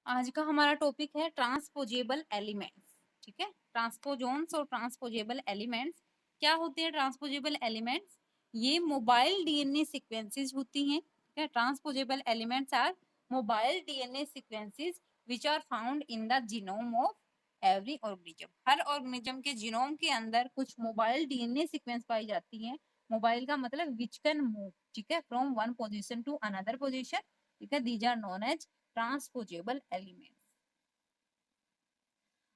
आज का हमारा टॉपिक है ट्रांसपोजेबल एलिमेंट्स। ठीक है, ट्रांसपोजोन्स और ट्रांसपोजेबल एलिमेंट्स क्या होते हैं? ट्रांसपोजेबल एलिमेंट्स ये मोबाइल डीएनए सीक्वेंसेस होती हैं। ठीक है, transposable elements are mobile DNA sequences which are found in the genome of every organism. हर ऑर्गेनिज्म के जीनोम के अंदर कुछ मोबाइल डीएनए सीक्वेंस पाई जाती हैं। मोबाइल का मतलब विच कैन मूव, ठीक है, from one position to another position. ठीक है, these are known as transposable elements.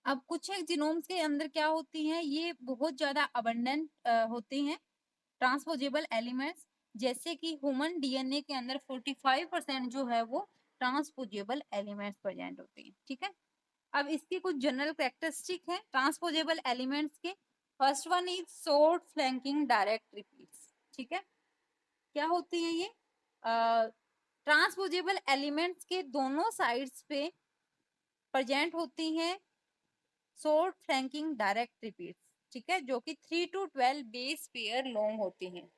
अब कुछ एक जीनोम्स के अंदर क्या होती हैं, ये बहुत ज्यादा अबंडेंट होते हैं ट्रांसपोजेबल एलिमेंट्स। जैसे कि ह्यूमन डीएनए के अंदर 45% जो है वो ट्रांसपोजेबल एलिमेंट्स प्रेजेंट होते हैं। ठीक है, अब इसकी कुछ जनरल कैरेक्टरिस्टिक है ट्रांसपोजेबल एलिमेंट्स के। First one is short flanking direct repeats. ठीक है, क्या होती है ये? ट्रांसपोजेबल एलिमेंट्स के दोनों साइड्स पे प्रेजेंट होती हैं शॉर्ट फ्लैंकिंग डायरेक्ट रिपीट्स। ठीक है, जो कि 3 to 12 बेस पेयर लॉन्ग होती हैं,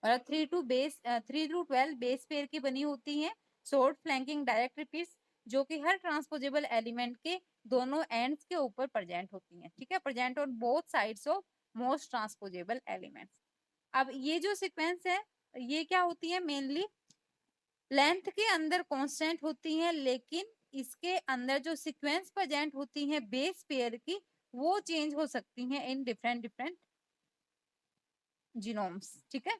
और 3 to 12 बेस पेयर की बनी होती हैं शॉर्ट फ्लैंकिंग डायरेक्ट रिपीट्स, जो कि हर ट्रांसपोजेबल एलिमेंट के दोनों एंड्स के ऊपर प्रेजेंट होती हैं। ठीक है, present on both sides of most transposable elements. अब ये जो सीक्वेंस है ये क्या होती है? मेनली लेंथ के अंदर कांस्टेंट होती हैं, लेकिन इसके अंदर जो सीक्वेंस प्रेजेंट होती हैं बेस पेयर की, वो चेंज हो सकती हैं इन डिफरेंट डिफरेंट जीनोम्स। ठीक है,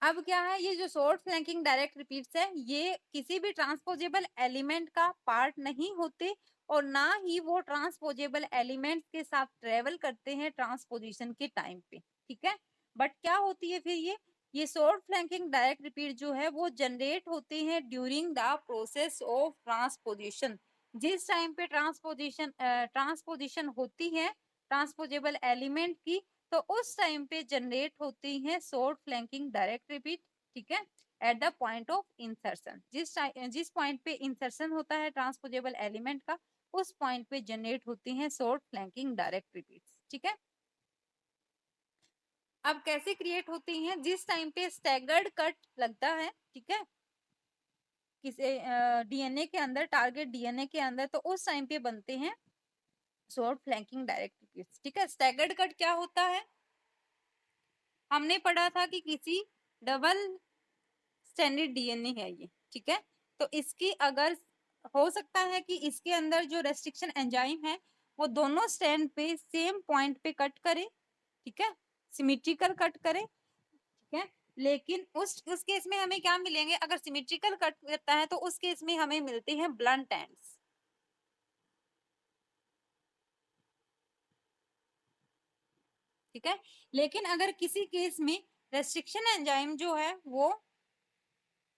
अब क्या है, ये जो शॉर्ट फ्लैंकिंग डायरेक्ट रिपीट्स है ये किसी भी ट्रांसपोजेबल एलिमेंट का पार्ट नहीं होते, और ना ही वो ट्रांसपोजेबल एलिमेंट्स के साथ ट्रेवल करते हैं ट्रांसपोजिशन के टाइम पे। ठीक है, बट क्या होती है फिर ये शॉर्ट फ्लैंकिंग डायरेक्ट रिपीट जो है वो जनरेट होते हैं during the process of transposition. जिस टाइम पे ट्रांसपोजिशन होती है ट्रांसपोजेबल एलिमेंट की, तो उस टाइम पे जनरेट होती है शॉर्ट फ्लैंकिंग डायरेक्ट रिपीट। ठीक है, at the point of insertion, जिस पॉइंट पे इंसर्शन होता है ट्रांसपोजेबल एलिमेंट का, उस पॉइंट पे जनरेट होती है शॉर्ट फ्लैंकिंग डायरेक्ट रिपीट्स। ठीक है, अब कैसे क्रिएट होती हैं? जिस टाइम पे स्टैगर्ड कट लगता है, ठीक है, किसी डीएनए के अंदर, टारगेट डीएनए के अंदर, तो उस टाइम पे बनते हैं शॉर्ट फ्लैंकिंग डायरेक्ट रिपीट्स। ठीक है, स्टैगर्ड कट क्या होता है? हमने पढ़ा था कि किसी डबल स्टैंडर्ड डीएनए है ये। ठीक है, तो इसकी अगर हो सकता है कि इसके अंदर जो रेस्ट्रिक्शन एंजाइम है वो दोनों स्टैंड पे सेम पॉइंट पे कट करे। ठीक है, सिमेट्रिकल कट करे। ठीक है, लेकिन उस केस में हमें क्या मिलेंगे? अगर सिमेट्रिकल कट करता है तो उस केस में हमें मिलते हैं ब्लंट एंड्स। ठीक है, लेकिन अगर किसी केस में रेस्ट्रिक्शन एंजाइम जो है वो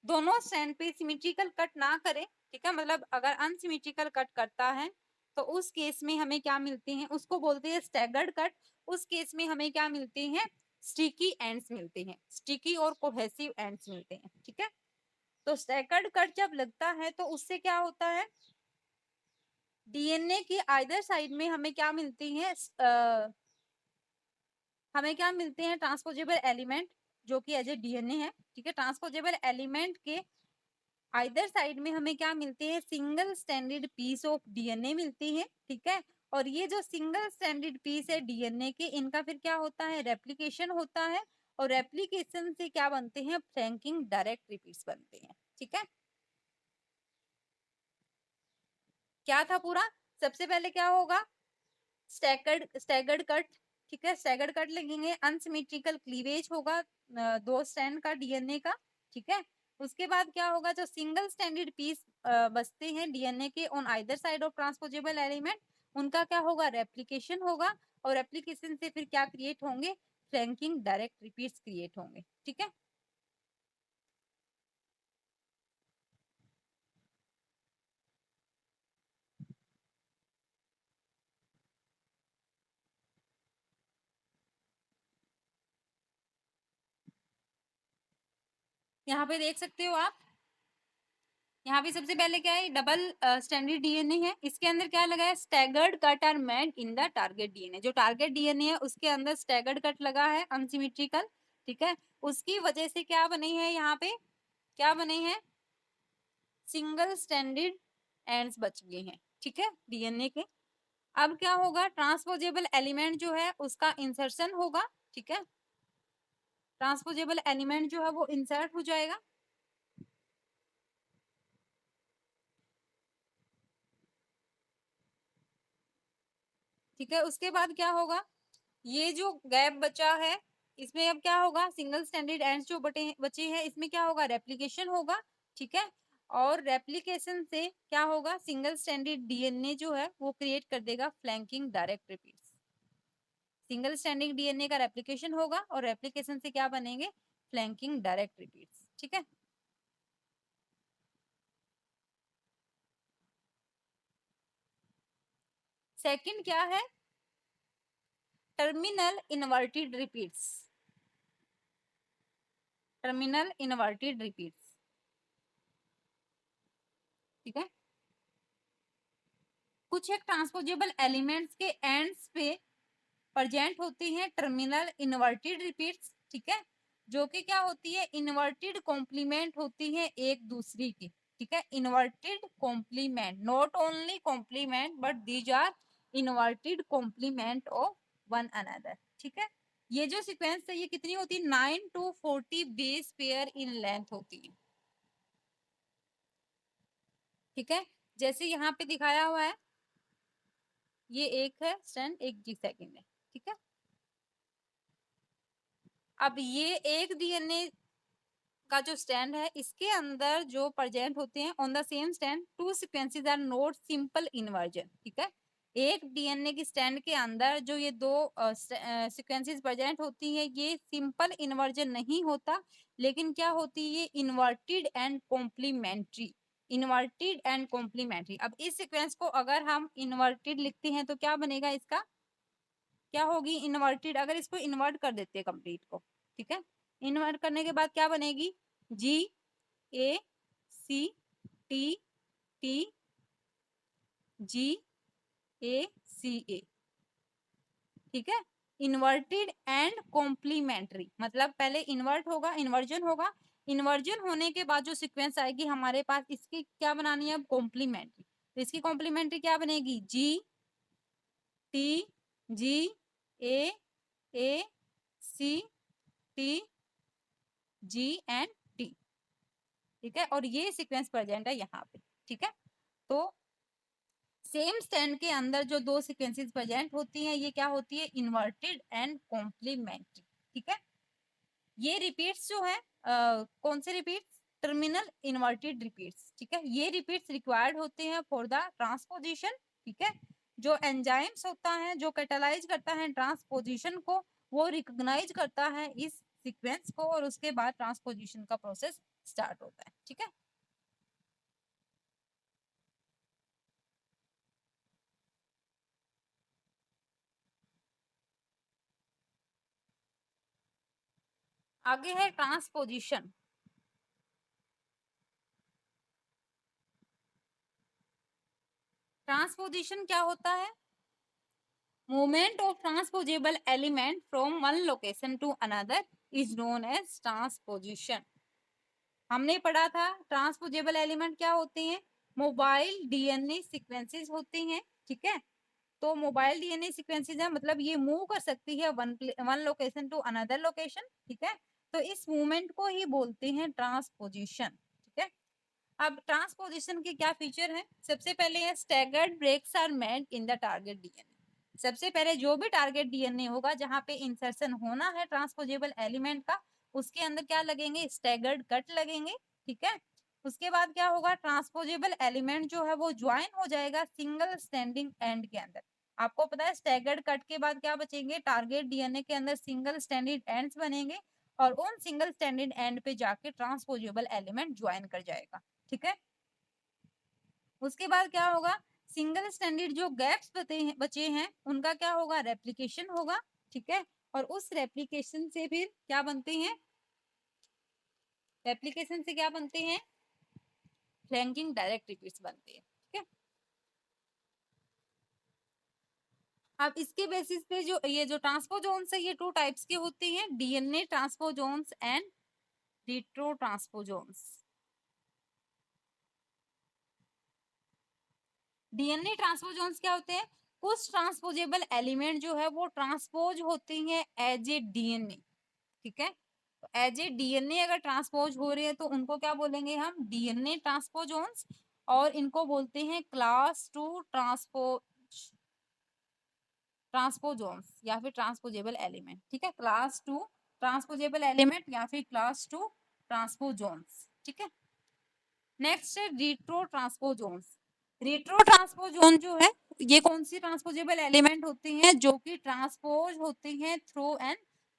दोनों स्टैंड पे सिमेट्रिकल कट ना करे, ठीक है, मतलब अगर अनसिमेट्रिकल कट करता है, तो उस केस में हमें क्या मिलते हैं? उसको बोलते हैं स्टैगर्ड कट। उस केस में हमें क्या मिलते हैं? स्टिकी एंड्स मिलते हैं, स्टिकी और कोहेसिव एंड्स मिलते हैं। ठीक है, तो स्टैगर्ड कट जब लगता है तो उससे क्या होता है? डीएनए की आइदर साइड में हमें क्या मिलती है? हमें क्या मिलते हैं? ट्रांसपोजेबल एलिमेंट, जो कि एज ए डीएनए है। ठीक है, ट्रांसपोजेबल एलिमेंट के आइदर साइड में हमें क्या मिलते हैं? Single standard piece of DNA मिलती है। ठीक है, और ये जो सिंगल स्टैंडर्ड पीस है डीएनए के, इनका फिर क्या होता है? रेप्लिकेशन होता है, और रेप्लिकेशन से क्या बनते हैं? फ्लैंकिंग डायरेक्ट रिपीट्स बनते हैं। ठीक है, क्या था पूरा? सबसे पहले क्या होगा? Staggered cut. ठीक है, स्टैगर्ड कट लगेंगे, अनसिमेट्रिकल क्लीवेज होगा दो स्टैंड का डीएनए का। ठीक है, उसके बाद क्या होगा? जो सिंगल स्टैंडर्ड पीस बचते हैं डीएनए के on either side of transposable element, उनका क्या होगा? रेप्लिकेशन होगा, और रेप्लिकेशन से फिर क्या क्रिएट होंगे? फ्लैंकिंग डायरेक्ट रिपीट्स क्रिएट होंगे। ठीक है, यहाँ पे देख सकते हो आप, यहाँ पे सबसे पहले क्या है? डबल स्टैंडर्ड डीएनए है, इसके अंदर क्या लगा है? Staggered cut are made in the target DNA. जो टारगेट डीएनए है उसके अंदर स्टैगर्ड कट लगा है, अनसिमेट्रिकल। ठीक है, उसकी वजह से क्या बनी है? यहाँ पे क्या बनी है? सिंगल स्टैंडर्ड एंड्स बच गए हैं, ठीक है, डीएनए के। अब क्या होगा, ट्रांसपोजेबल एलिमेंट जो है उसका इंसर्शन होगा, ठीक है, ट्रांसपोजेबल एलिमेंट जो है वो इंसर्ट हो जाएगा। ठीक है, उसके बाद क्या होगा, ये जो गैप बचा है इसमें अब क्या होगा, सिंगल स्टैंडर्ड एंड्स जो बचे हैं इसमें क्या होगा, रेप्लिकेशन होगा, ठीक है। और रेप्लिकेशन से क्या होगा, सिंगल स्टैंडर्ड डीएनए जो है वो क्रिएट कर देगा flanking direct repeats. Single standing DNA का रेप्लिकेशन होगा और रेप्लिकेशन से क्या बनेंगे, फ्लैंकिंग डायरेक्ट रिपीट्स, ठीक है। सेकंड क्या है, terminal inverted repeats, terminal inverted repeats, ठीक है। कुछ एक ट्रांसपोजेबल एलिमेंट्स के एंड्स पे प्रेजेंट होती हैं टर्मिनल इनवर्टेड रिपीट्स, ठीक है, जो कि क्या होती है, इनवर्टेड कॉम्प्लीमेंट होती है एक दूसरी की, ठीक है, inverted complement, not only complement but these are inverted complement of one another, ठीक है। ये जो सीक्वेंस है ये कितनी होती है, 9 to 40 base pair in length होती है, ठीक है, जैसे यहाँ पे दिखाया हुआ है, ये एक है स्ट्रैंड, एक जी सेकंड है, ठीक है। अब ये एक डीएनए का जो स्टैंड है इसके अंदर जो प्रेजेंट होते हैं on the same stand, two sequences are not simple inversion, ठीक है। एक डीएनए की स्टैंड के अंदर जो ये दो सीक्वेंसेस प्रेजेंट होती हैं ये सिंपल इन्वर्जन नहीं होता, लेकिन क्या होती है, inverted and complementary, inverted and complementary. अब इस सीक्वेंस को अगर हम इन्वर्टेड लिखते हैं तो क्या बनेगा, इसका क्या होगी, इन्वर्टेड। अगर इसको इन्वर्ट कर देते हैं कंप्लीट को, ठीक है, इन्वर्ट करने के बाद क्या बनेगी, जी A C T T G A सी ए, ठीक है। इन्वर्टेड एंड कॉम्प्लीमेंट्री मतलब पहले इन्वर्ट होगा, इन्वर्जन होगा, इन्वर्जन होने के बाद जो सीक्वेंस आएगी हमारे पास इसकी क्या बनानी है, अब कॉम्प्लीमेंट्री, तो इसकी कॉम्प्लीमेंट्री क्या बनेगी, G T G A C T G and T, ठीक है, और ये सीक्वेंस प्रेजेंट है यहाँ पे, ठीक है। तो सेम स्टैंड के अंदर जो दो सीक्वेंसेस प्रेजेंट होती हैं ये क्या होती है, इन्वर्टेड एंड कॉम्प्लीमेंट्री, ठीक है। ये रिपीट्स जो है कौन से रिपीट्स, टर्मिनल इन्वर्टेड रिपीट्स, ठीक है, ये रिपीट्स रिक्वायर्ड होते हैं फॉर द ट्रांसपोजिशन, ठीक है। जो एंजाइम्स होता है जो कैटालाइज करता है ट्रांसपोजिशन को, वो रिकॉग्नाइज करता है इस सीक्वेंस को और उसके बाद ट्रांसपोजिशन का प्रोसेस स्टार्ट होता है, ठीक है। आगे है ट्रांसपोजिशन। ट्रांसपोजिशन क्या होता है, movement of transposable element from one location to another is known as transposition. हमने पढ़ा था ट्रांसपोजेबल एलिमेंट क्या होते हैं, मोबाइल डीएनए सीक्वेंसेस होते हैं, ठीक है। तो मोबाइल डीएनए सीक्वेंसेस है मतलब ये मूव कर सकती है one location to another location, ठीक है। तो इस मूवमेंट को ही बोलते हैं ट्रांसपोजिशन, ठीक है। अब ट्रांसपोजिशन के क्या फीचर हैं, सबसे पहले है staggered breaks are made in the target DNA. सबसे पहले जो भी टारगेट डीएनए होगा जहां पे इंसर्शन होना है ट्रांसपोजेबल एलिमेंट का, उसके अंदर क्या लगेंगे, स्टैगर्ड कट लगेंगे, ठीक है। उसके बाद क्या होगा, ट्रांसपोजेबल एलिमेंट जो है वो ज्वाइन हो जाएगा सिंगल स्टैंडिंग एंड के अंदर। आपको पता है स्टैगर्ड कट के बाद क्या बचेंगे, टारगेट डीएनए के अंदर सिंगल स्टैंडर्ड एंड्स बनेंगे और उन सिंगल स्टैंडर्ड एंड पे जाके ट्रांसपोजेबल एलिमेंट ज्वाइन कर जाएगा, ठीक है। उसके बाद क्या होगा, सिंगल स्टैंडर्ड जो गैप्स बचे हैं उनका क्या होगा, रेप्लिकेशन होगा, ठीक है। और उस रेप्लिकेशन से फिर क्या बनते हैं, रेप्लिकेशन से क्या बनते हैं, फ्लैंकिंग डायरेक्ट रिपीट्स बनते हैं, ठीक है। अब इसके बेसिस पे जो ये जो ट्रांसपोजोन्स है ये टू टाइप्स के होते हैं, DNA transposons and retro transposons. DNA transposons क्या होते हैं? कुछ ट्रांसपोजेबल एलिमेंट जो है वो ट्रांसपोज होते हैं एज ए डीएनए, ठीक है। तो एज ए डीएनए अगर ट्रांसपोज हो रहे हैं तो उनको क्या बोलेंगे हम? DNA transposons. और इनको बोलते हैं क्लास टू ट्रांसपोजोन्स या फिर ट्रांसपोजेबल एलिमेंट, ठीक है। क्लास टू ट्रांसपोजेबल एलिमेंट या फिर क्लास टू ट्रांसपोजोन्स, ठीक है। नेक्स्ट है रिट्रो ट्रांसपोजोन्स। रिट्रो ट्रांसपोजोन जो है ये कौन सी ट्रांसपोजेबल एलिमेंट होते हैं? जो कि ट्रांसपोज होते हैं through an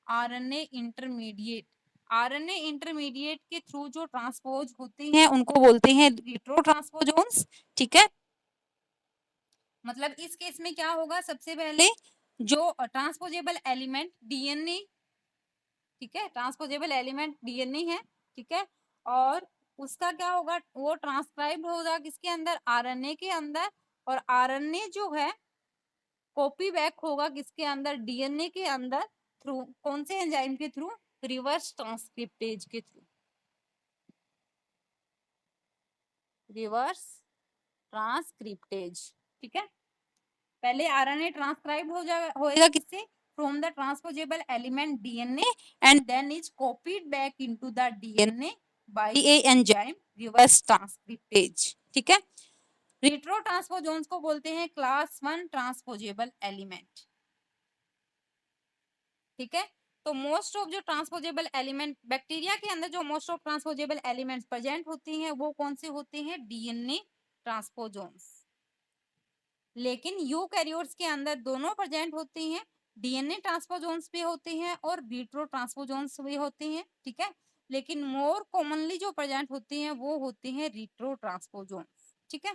RNA intermediate. RNA intermediate के थ्रू जो ट्रांसपोज होते हैं उनको बोलते हैं रिट्रो ट्रांसपोजोन्स, ठीक है। मतलब इस केस में क्या होगा? सबसे पहले जो ट्रांसपोजेबल एलिमेंट डीएनए, ठीक है, ट्रांसपोजेबल एलिमेंट डीएनए है, ठीक है। और उसका क्या होगा? वो ट्रांसक्राइब होगा किसके अंदर? आरएनए के अंदर। और आरएनए जो है कॉपी बैक होगा किसके अंदर? डीएनए के अंदर। थ्रू कौन से एंजाइम के थ्रू? रिवर्स ट्रांसक्रिप्टेज के थ्रू। रिवर्स ट्रांसक्रिप्टेज, ठीक है। पहले आरएनए ट्रांसक्राइब होएगा किससे? From the transposable element DNA and then is copied back into the DNA by a enzyme reverse transcriptase, ठीक है। रिट्रो ट्रांसपोजोन्स को बोलते हैं क्लास 1 ट्रांसपोजेबल एलिमेंट, ठीक है। तो मोस्ट ऑफ जो ट्रांसपोजेबल एलिमेंट बैक्टीरिया के अंदर जो most of transposable elements present होती हैं वो कौन से होते हैं? DNA transposons. लेकिन यूकैरियोट्स के अंदर दोनों प्रेजेंट होते हैं। डीएनए ट्रांसपोजोन्स भी होते हैं और विट्रो ट्रांसपोजोन्स भी होते हैं, ठीक है। लेकिन मोर कॉमनली जो प्रेजेंट होते हैं वो होते हैं रिट्रो ट्रांसपोजोन्स, ठीक है।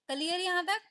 क्लियर यहाँ तक?